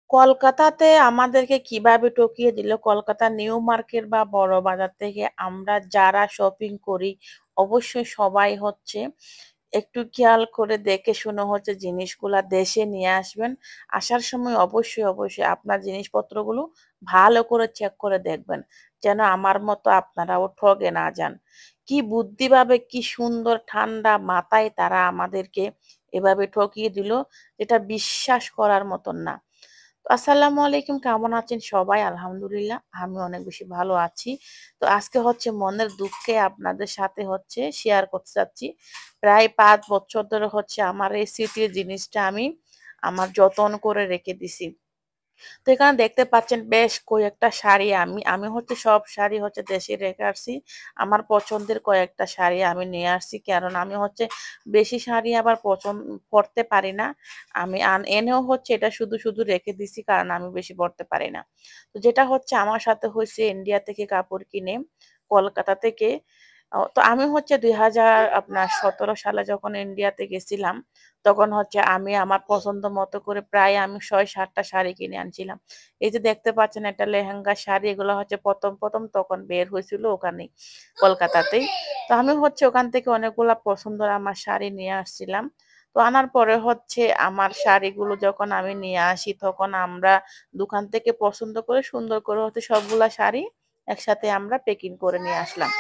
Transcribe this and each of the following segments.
কলকাতাতে আমাদেরকে কিভাবে ঠকিয়ে দিল, কলকাতা নিউ মার্কেট বা বড় বাজার থেকে আমরা যারা শপিং করি অবশ্যই সবাই হচ্ছে একটু খেয়াল করে দেখে শুনে হচ্ছে জিনিসগুলা দেশে নিয়ে আসবেন। আসার সময় অবশ্যই অবশ্যই আপনার জিনিসপত্রগুলো ভালো করে চেক করে দেখবেন, যেন আমার মতো আপনারাও ঠগে না যান। কি বুদ্ধিভাবে কি সুন্দর ঠান্ডা মাথায় তারা আমাদেরকে এভাবে ঠকিয়ে দিল, যেটা বিশ্বাস করার মতন না। তো আসসালামু আলাইকুম, কেমন আছেন সবাই? আলহামদুলিল্লাহ আমি অনেক বেশি ভালো আছি। তো আজকে হচ্ছে মনের দুঃখে আপনাদের সাথে হচ্ছে শেয়ার করতে চাচ্ছি। প্রায় 5 বছর ধরে হচ্ছে আমার এই স্মৃতির জিনিসটা আমি আমার যত্ন করে রেখে দিছি। তো এখানে দেখতে পাচ্ছেন বেশ কয়েকটা শাড়ি, আমি আমি হচ্ছে সব শাড়ি হচ্ছে দেশে রেখে আসছি। আমার পছন্দের কয়েকটা শাড়ি আমি নিয়ে আসছি, কারণ আমি হচ্ছে বেশি শাড়ি আবার পছন্দ পরতে পারি না। আমি এনেও হচ্ছে এটা শুধু শুধু রেখে দিছি, কারণ আমি বেশি পরতে পারি না। তো যেটা হচ্ছে আমার সাথে হয়েছে, ইন্ডিয়া থেকে কাপড় কিনে কলকাতা থেকে। তো আমি হচ্ছে 2017 সালে যখন ইন্ডিয়াতে গেছিলাম, তখন হচ্ছে আমি আমার পছন্দ মতো করে প্রায় আমি 6-7টা শাড়ি কিনে আনছিলাম। এই যে দেখতে পাচ্ছেন একটা লেহেঙ্গা শাড়ি, এগুলো হচ্ছে প্রথম প্রথম তখন বের হয়েছিল ওখানে কলকাতাতেই। তো আমি হচ্ছে ওখান থেকে অনেকগুলা পছন্দের আমার শাড়ি নিয়ে আসছিলাম। তো আনার পরে হচ্ছে আমার শাড়িগুলো যখন আমি নিয়ে আসি, তখন আমরা দোকান থেকে পছন্দ করে সুন্দর করে হচ্ছে সবগুলা শাড়ি একসাথে আমরা প্যাকিং করে নিয়ে আসলাম।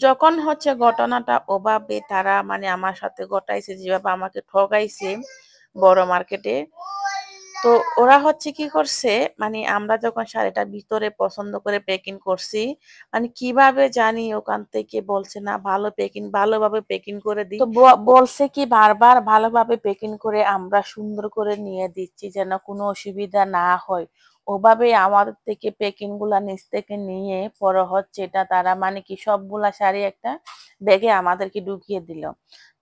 যখন হচ্ছে ঘটনাটা ওভাবে তারা মানে আমার সাথে ঘটাইছে, যেভাবে আমাকে ঠগাইছে বড় মার্কেটে, তো ওরা হচ্ছে কি করছে, মানে আমরা যখন শাড়িটা ভিতরে পছন্দ করে প্যাকিং করছি, মানে কিভাবে জানি ওখান থেকে বলছে না ভালো প্যাকিং, ভালোভাবে প্যাকিং করে দিই। তো বলছে কি বারবার ভালোভাবে প্যাকিং করে আমরা সুন্দর করে নিয়ে দিচ্ছি, যেন কোনো অসুবিধা না হয়। ওভাবে আমাদের থেকে প্যাকিং গুলা নিচ থেকে নিয়ে পরে হচ্ছে এটা তারা মানে কি সবগুলা শাড়ি একটা ব্যাগে আমাদেরকে ঢুকিয়ে দিল।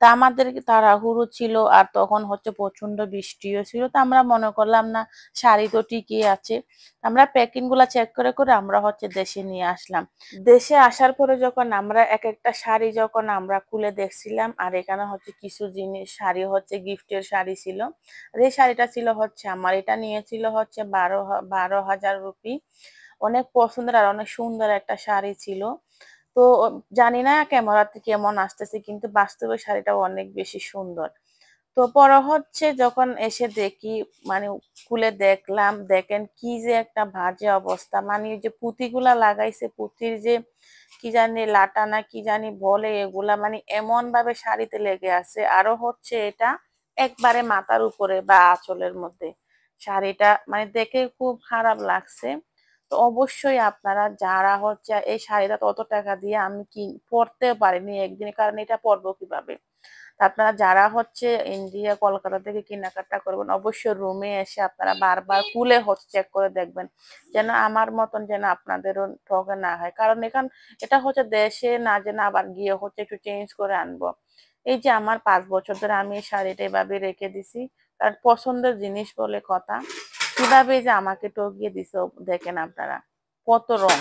তা আমাদের তাড়াহুড়ো ছিল, আর তখন হচ্ছে প্রচন্ড বৃষ্টিও ছিল। তো আমরা মনে করলাম না, শাড়ি তো ঠিকই আছে। আমরা প্যাকিং গুলা চেক করে করে আমরা হচ্ছে দেশে নিয়ে আসলাম। দেশে আসার পরে যখন আমরা এক একটা শাড়ি যখন আমরা খুলে দেখছিলাম, আর এখানে হচ্ছে কিছু জিনিস শাড়ি হচ্ছে গিফটের শাড়ি ছিল। আর এই শাড়িটা ছিল হচ্ছে আমার, এটা নিয়েছিল হচ্ছে 12,000 রুপি। অনেক পছন্দের আর অনেক সুন্দর একটা শাড়ি ছিল। তো জানি না ক্যামেরাতে কেমন আসতেছে, কিন্তু বাস্তবে শাড়িটা অনেক বেশি সুন্দর। তো পরে হচ্ছে যখন এসে দেখি, মানে খুলে দেখলাম, দেখেন কি যে একটা বাজে অবস্থা, মানে ওই যে পুঁতিগুলা লাগাইছে, পুঁতির যে কি জানি লাটা না কি জানি বলে এগুলা, মানে এমন ভাবে শাড়িতে লেগে আছে। আরো হচ্ছে এটা একবারে মাথার উপরে বা আঁচলের মধ্যে শাড়িটা, মানে দেখে খুব খারাপ লাগছে। তো অবশ্যই আপনারা যারা হচ্ছে এই শাড়িটা তত টাকা দিয়ে আমি কি পরতেও পারিনি একদিন, কারণ এটা পরবো কিভাবে। তা আপনারা যারা হচ্ছে ইন্ডিয়া কলকাতা থেকে কেনাকাটা করবেন, অবশ্যই রুমে এসে আপনারা বারবার খুলে হচ্ছে চেক করে দেখবেন, যেন আমার মতন যেন আপনাদেরও ঠকে না হয়। কারণ এটা হচ্ছে দেশে না, যেন আবার গিয়ে হচ্ছে একটু চেঞ্জ করে আনবো। এই যে আমার 5 বছর ধরে আমি এই শাড়িটা এভাবে রেখে দিছি, কারণ পছন্দের জিনিস বলে কথা। কিভাবে যে আমাকে ঠকিয়ে দিছে দেখেন আপনারা, কত রং।